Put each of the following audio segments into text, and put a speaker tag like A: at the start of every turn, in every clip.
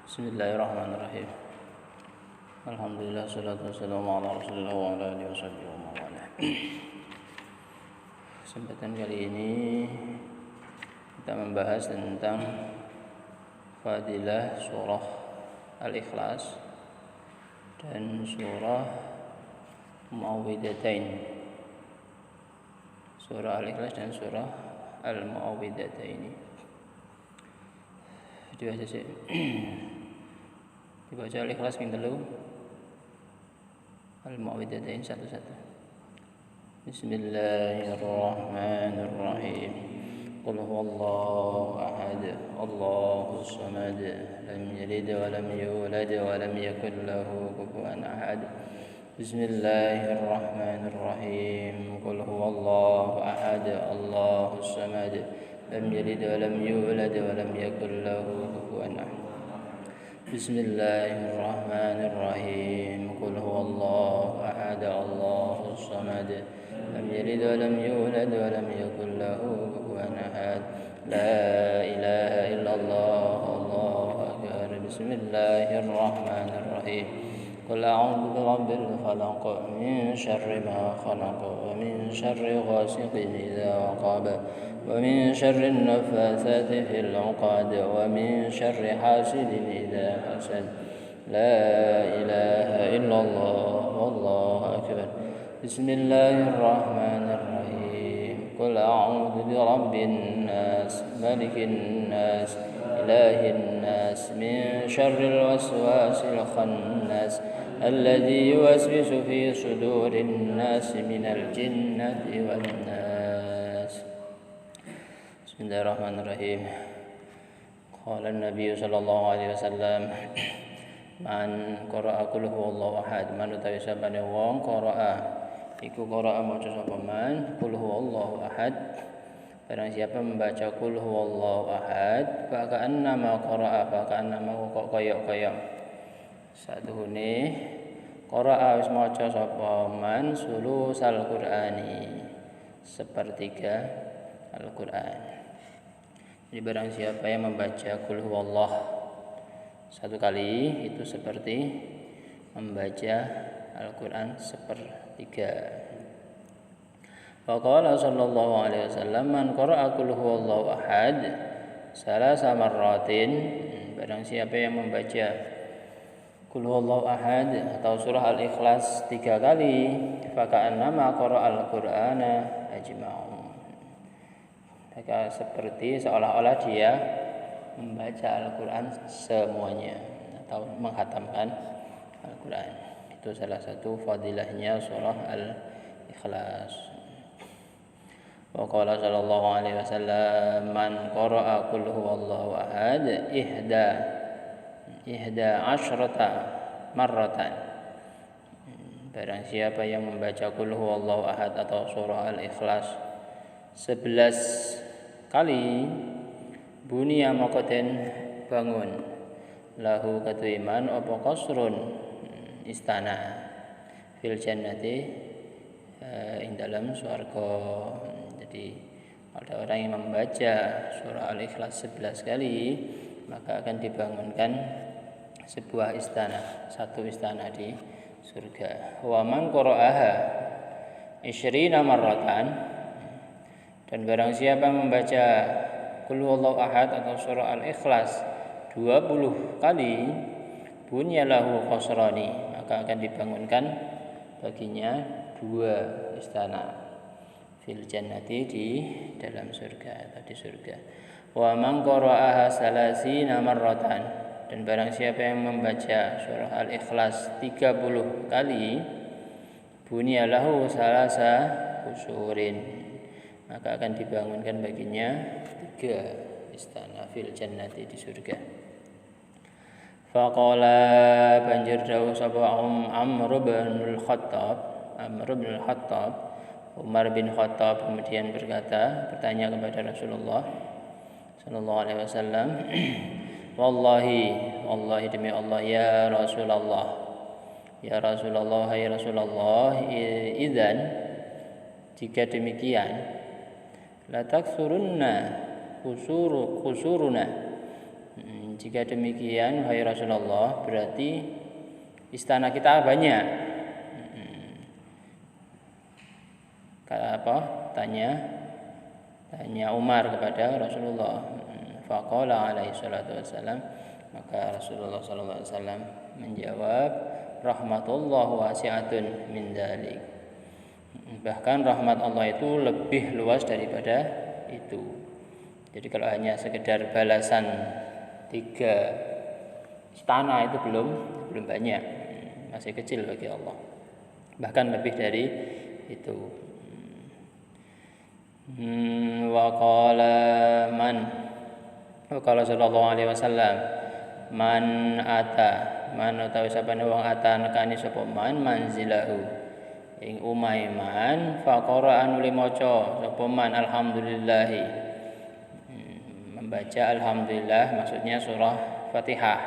A: Bismillahirrahmanirrahim. Alhamdulillah, salatu wassalamu ala Rasulillah wa ala alihi washabbihi wa mawala. Kesempatan kali ini kita membahas tentang fadilah surah Al-Ikhlas dan surah Muawwidhatain. Surah Al-Ikhlas dan surah Al-Muawwidhatain. Dibaca sih. Dibaca Al-Ikhlas ping 3, Al-Muawwidhatain satu-satu. Bismillahirrahmanirrahim. Qul huwallahu ahad, Allahus samad, lam yalid wa lam yulad wa lam yakul lahu kufuwan ahad. Bismillahirrahmanirrahim. Qul huwallahu ahad, Allahus samad, lam yalid wa lam yulad wa lam yakul lahu kufuwan ahad. Bismillahirrahmanirrahim. Qul huwallahu ahad, Allahus samad, lam yalid wa lam yulad wa lam yakul lahu kufuwan ahad. La ilaha illallah, Allahu akbar. Bismillahirrahmanirrahim. Qul a'udzu birabbil falaq, min syarri ma khalaq, wa min syarri ghasiqin idza waqab, wa min syarri an-naffatsati fil 'uqad, wa min syarri hasidin idza hasad. La ilaha illallah, wallahu akbar. Bismillahirrahmanirrahim. Qul a'udzu birabbin nas, malikin nas, ilahin nas, min syarril waswasil khannas, alladzi yuwaswisu fi sudurin nas minal jinnati wan nas. Bismillahirrahmanirrahim. Qala an-nabiy sallallahu alaihi wasallam, man qara'a qul huwallahu ahad, man utawi sapane wong qara'a iku qara'a maca sapa man qul huwallahu ahad, barang siapa membaca qul huwallahu ahad, fa ka'annama qara'a, fa ka'annama kok koyok-koyok saduhune qara'a wis maca sapa man sulusal qur'ani, sepertiga Al-Qur'an. Jadi barang siapa yang membaca qul huwallah satu kali, itu seperti membaca Al-Qur'an sepertiga. Faqala sallallahu alaihi wasallam, man qara'a qul huwallahu ahad salasa marratin, barang siapa yang membaca qul huwallahu ahad atau surah Al-Ikhlas 3 kali, faka'annama qara'al qur'ana ajma'u, maka seperti seolah-olah dia membaca Al-Qur'an semuanya atau menghatamkan Al-Qur'an. Itu salah satu fadilahnya surah Al-Ikhlas. Wa qala sallallahu alaihi wasallam, man qara'a qul huwallahu ahad ihda asyrata marratan, barang siapa yang membaca qul huwallahu ahad atau surah Al-Ikhlas 11 kali, bunia makoten bangun, lahu katuiman apa qasrun istana, fil jannati ing dalam surga. Jadi ada orang yang membaca surah Al-Ikhlas 11 kali, maka akan dibangunkan sebuah istana, satu istana di surga. Wa man qara'aha 20 marratan, dan barang siapa membaca qul huwallahu ahad atau surah Al-Ikhlas 20 kali, bunyalahu qasrani, maka akan dibangunkan baginya 2 istana, fil jannati di dalam surga atau di surga. Wa man qara'aha salasina marratan, dan barang siapa yang membaca surah Al-Ikhlas 30 kali, bunyalahu salasa qusurin, maka akan dibangunkan baginya 3 istana fil jannati di surga. Faqala banjur dawuh sapa Amr bin Khattab, Umar bin Khattab kemudian bertanya kepada Rasulullah sallallahu alaihi wasallam, wallahi demi Allah ya Rasulullah, ya Rasulullah, idzan jika demikian, la taksurunna khusuruna. Jika demikian wahai Rasulullah, berarti istana kita banyak. Tanya Umar kepada Rasulullah. Faqala alaihi salatu wassalam, maka Rasulullah sallallahu alaihi wasallam menjawab, rahmatullah wasi'atun min dzalik. Bahkan rahmat Allah itu lebih luas daripada itu. Jadi kalau hanya sekedar balasan 3 istana itu belum banyak, masih kecil bagi Allah. Bahkan lebih dari itu. Wa qala sallallahu alaihi wasallam, man utawi sapane wong ata nekani sapa man manzilahu ing umahe man, faqara anuli maca sapa man alhamdulillah, membaca alhamdulillah maksudnya surah Fatihah,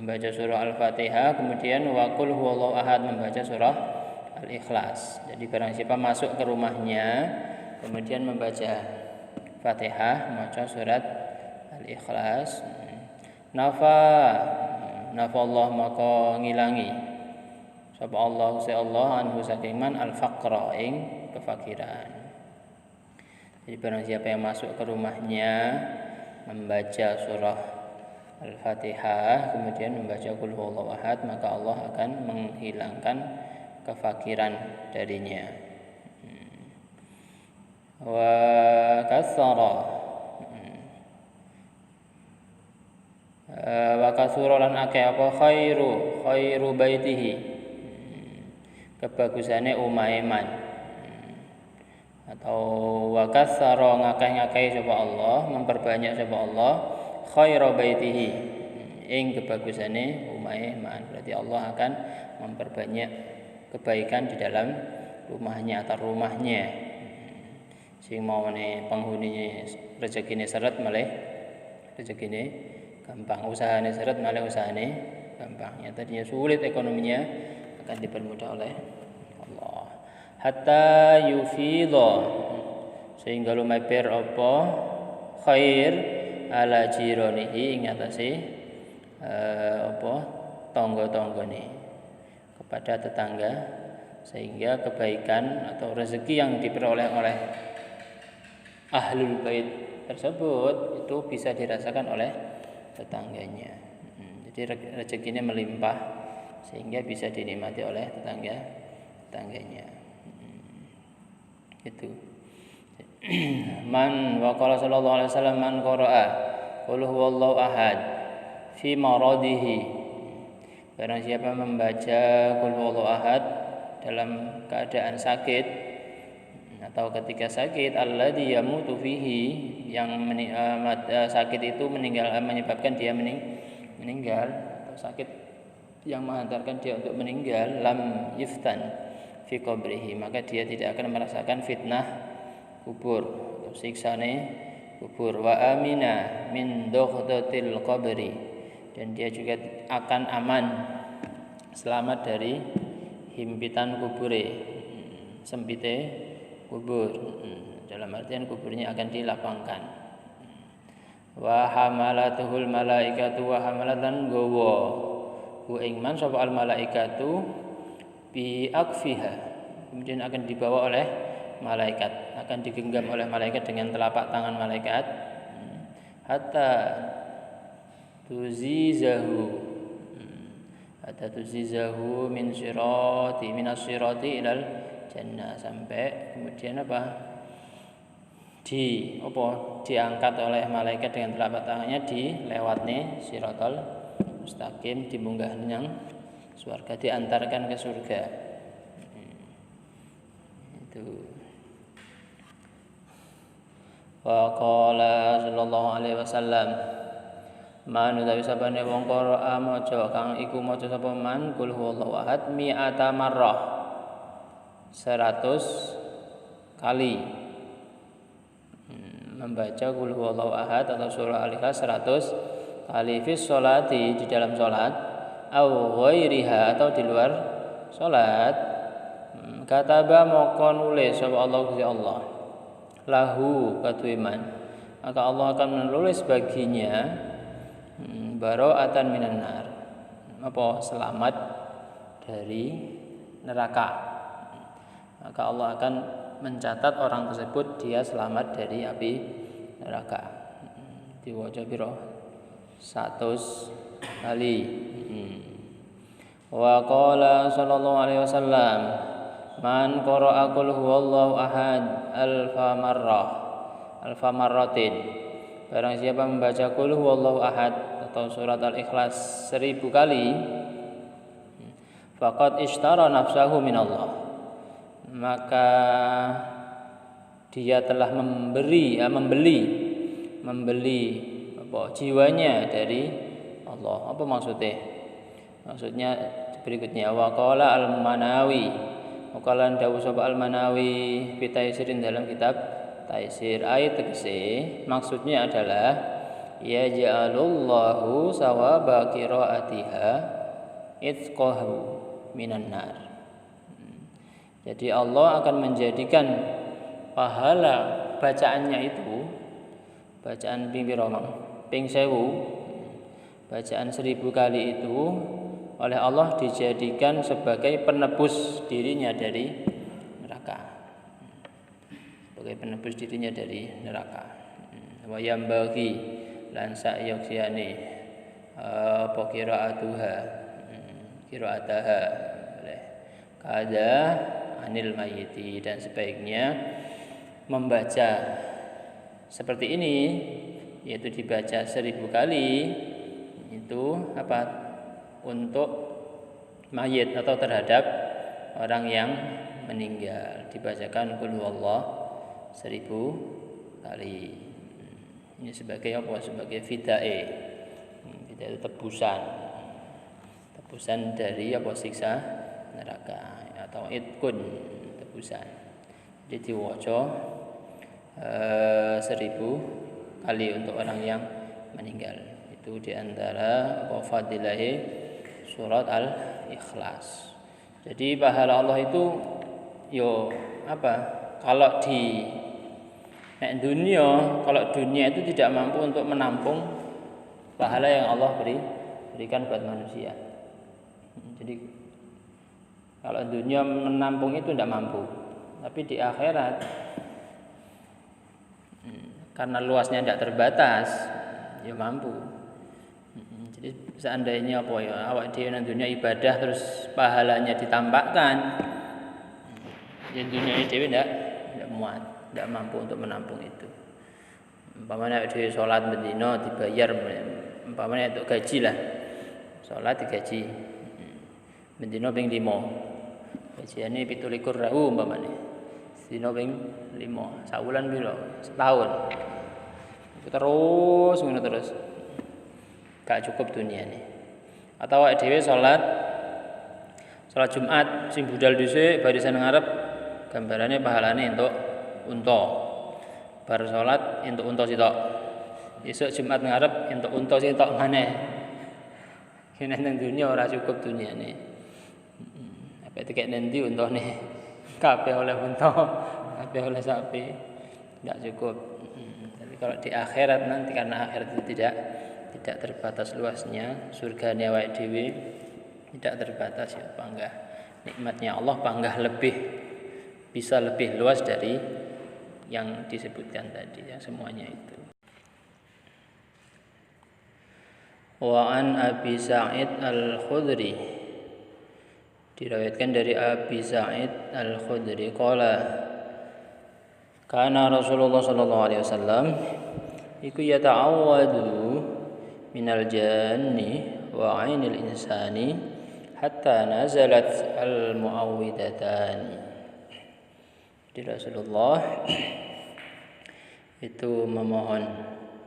A: membaca surah Al-Fatihah, kemudian wa qul huwallahu ahad, membaca surah Al-Ikhlas. Jadi barang siapa masuk ke rumahnya kemudian membaca Fatihah, membaca surat Al-Ikhlas, nafa Allah, maka ngilangi sapa Allah anhu saking man al-faqra ing kefakiran. Jadi barang siapa yang masuk ke rumahnya membaca surah Al-Fatihah kemudian membaca qul huwallahu ahad, maka Allah akan menghilangkan kefakiran darinya. Wa kasura lan akeh apa khairu baitihi, kebagusane omahe man, atau wa kasara ngakeh-ngakeh sapa Allah, memperbanyak sapa Allah khairu baitihi ing kebagusane omahe man. Berarti Allah akan memperbanyak kebaikan di dalam rumahnya atau rumahnya. Sing mawane penghunine rezekine seret malah rezekine gampang, usahane seret malah usahane gampang. Yang tadinya sulit ekonominya akan dipermudah oleh Allah. Hatta yufidha, sehingga lumampir apa khair ala jironihi ing atase tangga-tanggane, kepada tetangga, sehingga kebaikan atau rezeki yang diperoleh oleh ahlul bait tersebut itu bisa dirasakan oleh tetangganya. Jadi rezekinya melimpah sehingga bisa dinikmati oleh tetangganya. Itu. Man wa qala sallallahu alaihi wasallam man qara'a qul huwallahu ahad fi maradihi, barang siapa membaca qul huwallahu ahad dalam keadaan sakit atau ketika sakit, alladzi yamutu fihi, yang sakit itu menyebabkan dia meninggal, atau sakit yang menghantarkan dia untuk meninggal, lam yuftan fi qabrihi, maka dia tidak akan merasakan fitnah kubur atau siksane kubur. Wa amina min dukhdatil qabri, dan dia juga akan aman, selamat dari himpitan kubure, sempite kubur, dalam artian kuburnya akan dilapangkan. Wa hamalatuhul malaikatu wa hamalatan gowo ku ingman sapa al malaikatu bi akfiha, kemudian akan dibawa oleh malaikat, akan digenggam oleh malaikat dengan telapak tangan malaikat, hatta tuzizahu min minas sirati ilal jannah, sampai kemudian diangkat oleh malaikat dengan telapak tangannya dilewatne siratal mustaqim, dimunggah nang surga, diantarkan ke surga. Itu. Wa qala sallallahu alaihi wasallam, Man utawi sabane wong qira'a maca kang iku maca sapa man qul huwallahu ahad mi'ata marrah 100 kali. Membaca qul huwallahu ahad atau surah Al-Ikhlas 100 kali fi sholati di dalam salat au ghairiha atau di luar salat. Kataba moko nulis sapa Allah Gusti Allah lahu katuiman, maka Allah akan menulis baginya bara'atan minan nar, apa selamat dari neraka. Maka Allah akan mencatat orang tersebut dia selamat dari api neraka. Diwaca pira? 100 kali. Wa qala sallallahu alaihi wasallam man qara'a qul huwallahu ahad alfa marratin, barang siapa membaca qul huwallahu ahad atau surat Al-Ikhlas 1000 kali, faqad ishtara nafsahu minallah, maka dia telah membeli apa jiwanya dari Allah. Apa maksudnya? Maksudnya berikutnya wa qala al-Manawi, waqalan dawu sapa al-Manawi fi taisirin dalam kitab taisir, ayat tegese maksudnya adalah ya ja'alullahu sawaba qiraatiha itqahu minan nar. Jadi Allah akan menjadikan pahala bacaannya itu, bacaan ping pira mang? Ping 1000, bacaan 1000 kali itu oleh Allah dijadikan sebagai penebus dirinya dari neraka. Sebagai penebus dirinya dari neraka. Wa yambaghi lan sa'yuksiyane apa qiraataha oleh kada anil mayiti, dan sebaiknya membaca seperti ini, yaitu dibaca 1000 kali itu apa? Untuk mayit atau terhadap orang yang meninggal, dibacakan qul huwallah 1000 kali. Ini sebagai apa? Sebagai fidae. Fidae itu tebusan dari apa? Siksa neraka atau itkun, tebusan. Jadi diwaca 1000 kali untuk orang yang meninggal. Itu diantara apa fadilahe surat Al-Ikhlas. Jadi pahala Allah itu apa? Kalau di dunia, kalau dunia itu tidak mampu untuk menampung pahala yang Allah berikan buat manusia. Jadi kalau dunia menampung itu tidak mampu. Tapi di akhirat karena luasnya tidak terbatas, ya mampu. Jadi seandainya apa ya awak dhewe nang dunia ibadah terus pahalanya ditambahkan, ya dunia dhewe tidak muat, tidak mampu untuk menampung itu. Umpamanya awak dhewe salat bendina dibayar, umpamanya untuk gaji lah. Salat digaji. Bendina ping 5. Gajiane 17.000 umpamanya. Dina ping 5. Saulan piro? Setahun. Terus ngono terus. Gak cukup dunia ini. Atau awake dhewe salat Jumat sing budal dhisik barisan ngarep gambarane pahalane entuk unta. Bar salat entuk unta sitok. Esuk Jumat ngarep entuk unta sitok maneh. Kene nang dunia ora cukup duniane. Apa tekek nendi untane? Kabeh oleh unta, kabeh oleh sapi. Enggak cukup. Tapi kalau di akhirat nanti, karena akhirat itu tidak terbatas luasnya, surgane awake dhewe tidak terbatas, ya panggah nikmatnya Allah, panggah bisa lebih luas dari yang disebutkan tadi, ya semuanya itu. Wa an Abi Sa'id Al-Khudri, diriwayatkan dari Abi Sa'id Al-Khudri qala kana Rasulullah sallallahu alaihi wasallam iku yata'awwadu minal janni wa 'ainil insani hatta nazalat al-mu'awwidatani. Jadi Rasulullah itu memohon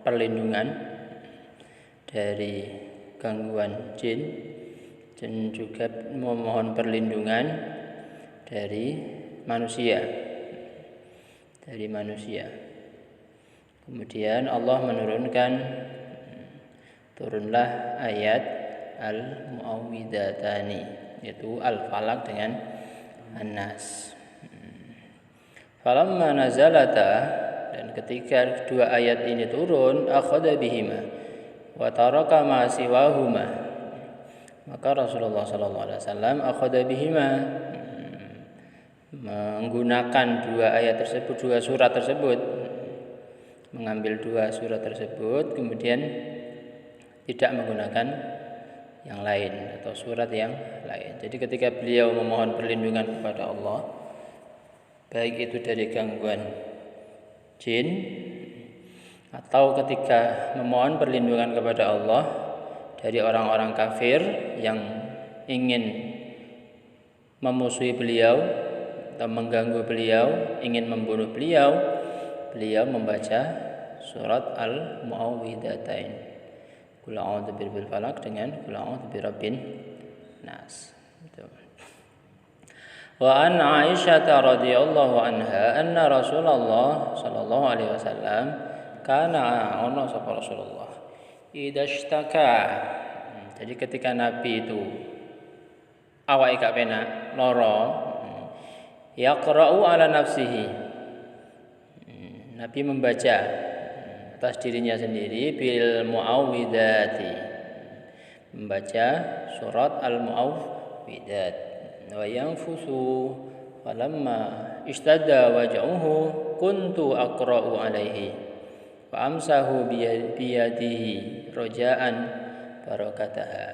A: perlindungan dari gangguan jin dan juga memohon perlindungan dari manusia. Kemudian Allah menurunkan, turunlah ayat Al-Mu'awwidatani, yaitu Al-Falaq dengan An-Nas. Falamma nazalata, dan ketika dua ayat ini turun, akhadha bihima wa taraka ma siwahuma, maka Rasulullah sallallahu alaihi wasallam akhadha bihima, menggunakan dua ayat tersebut, dua surat tersebut, mengambil dua surat tersebut, kemudian tidak menggunakan yang lain atau surat yang lain. Jadi ketika beliau memohon perlindungan kepada Allah, baik itu dari gangguan jin atau ketika memohon perlindungan kepada Allah dari orang-orang kafir yang ingin memusuhi beliau atau mengganggu beliau, ingin membunuh beliau, beliau membaca surat Al-Mu'awwidatain, Qul a'udzu birabbil falaq dengan Qul a'udzu birabbin nas. Wa an Aisyah radhiyallahu anha anna Rasulullah sallallahu alaihi wasallam kana ana sapa Rasulullah idashtaka. Jadi ketika Nabi itu awake gak penak, lara, yaqra'u ala nafsihi, Nabi membaca atas dirinya sendiri bil mu'awwidati, membaca surat al-mu'awwidat. Wa yanfusu falamma istada waj'uhu kuntu aqra'u alaihi wa amsahu biyadihi roja'an barakataha.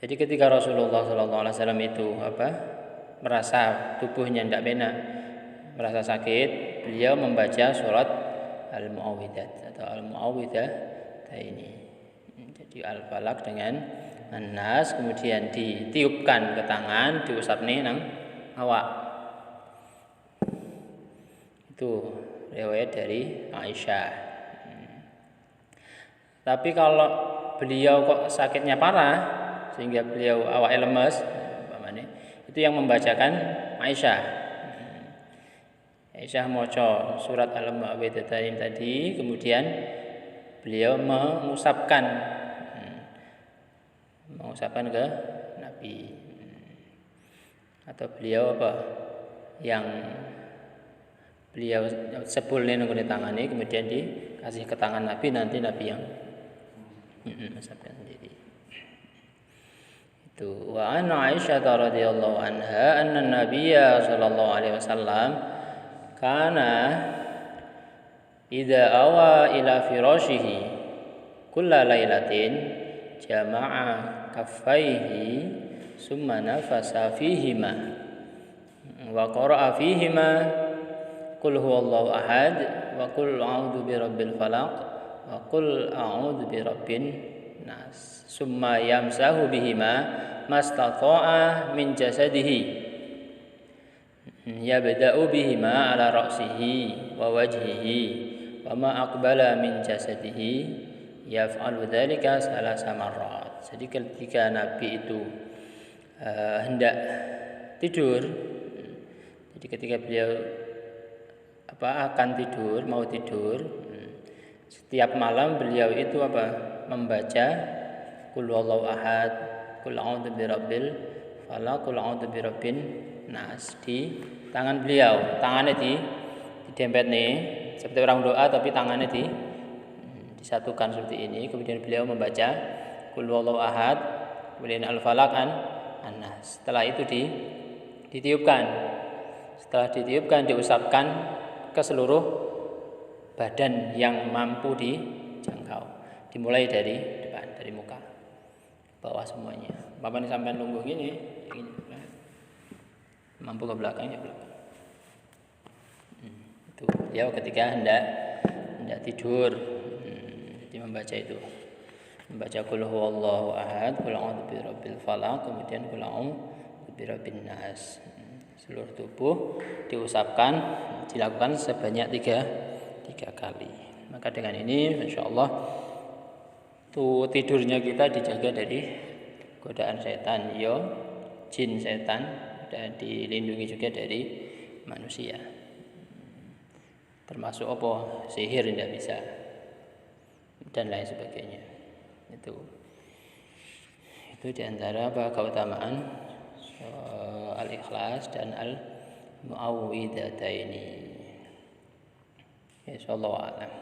A: Jadi ketika Rasulullah SAW itu merasa tubuhnya tidak enak, merasa sakit, beliau membaca surat Al-Mu'awwidat atau Al-Mu'awwidah ini. Jadi Al-Falaq dengan An-Nas, kemudian ditiupkan ke tangan, diusapne nang awak. Itu riwayat dari Aisyah. Tapi kalau beliau kok sakitnya parah sehingga beliau awaknya lemes, itu yang membacakan Aisyah. Aisyah maca surat Al-Mu'awwidatain tadi, kemudian beliau mengusapkan ke Nabi, atau beliau yang beliau sebulne nang tangane, kemudian dikasih ke tangan Nabi, nanti Nabi yang mengusapkan sendiri. Itu wa an Aisyah radhiyallahu anha anna Nabiyya sallallahu alaihi wasallam kana idza awa ila firashihi kulla lailatin jama'a kaffaihi summa nafasa fihima wa qara'a fihima qul huwallahu ahad wa qul a'udzu birabbil falaq wa qul a'udzu birabbin nas summa yamsahu bihima mastata'a min jasadihi yabda'u bihima ala ra'sihi wa wajhihi wa ma aqbala min jasadihi yaf'alu dzalika salasa marrat. Jadi ketika Nabi itu hendak tidur, jadi ketika beliau akan tidur, mau tidur, setiap malam beliau itu membaca Qul huwallahu ahad, Qul a'udzu birabbil falaq, Qul a'udzu birabbin nas di tangan beliau. Tangannya didempet nih, seperti orang doa tapi tangannya disatukan seperti ini. Kemudian beliau membaca Qul huwallahu ahad, kemudian al-falaq an-nas. Setelah itu ditiupkan. Setelah ditiupkan, diusapkan ke seluruh badan yang mampu dijangkau. Dimulai dari depan, dari muka, bawah semuanya. Bapak ini sampai nunggu gini, mampu ke belakangnya belakang. Itu beliau ketika hendak tidur, jadi membaca itu. Membaca Qul huwallahu ahad, Qul a'udzu birabbil falaq, kemudian Qul a'udzu birabbin nas. Seluruh tubuh diusapkan, dilakukan sebanyak tiga kali. Maka dengan ini insyaallah Tuh tidurnya kita dijaga dari godaan setan, yo jin setan, dan dilindungi juga dari manusia. Termasuk apa? Sihir tidak bisa dan lain sebagainya. Itu diantara apa keutamaan al-ikhlas dan al-mu'awwidhataini. Insyaallah a'lam.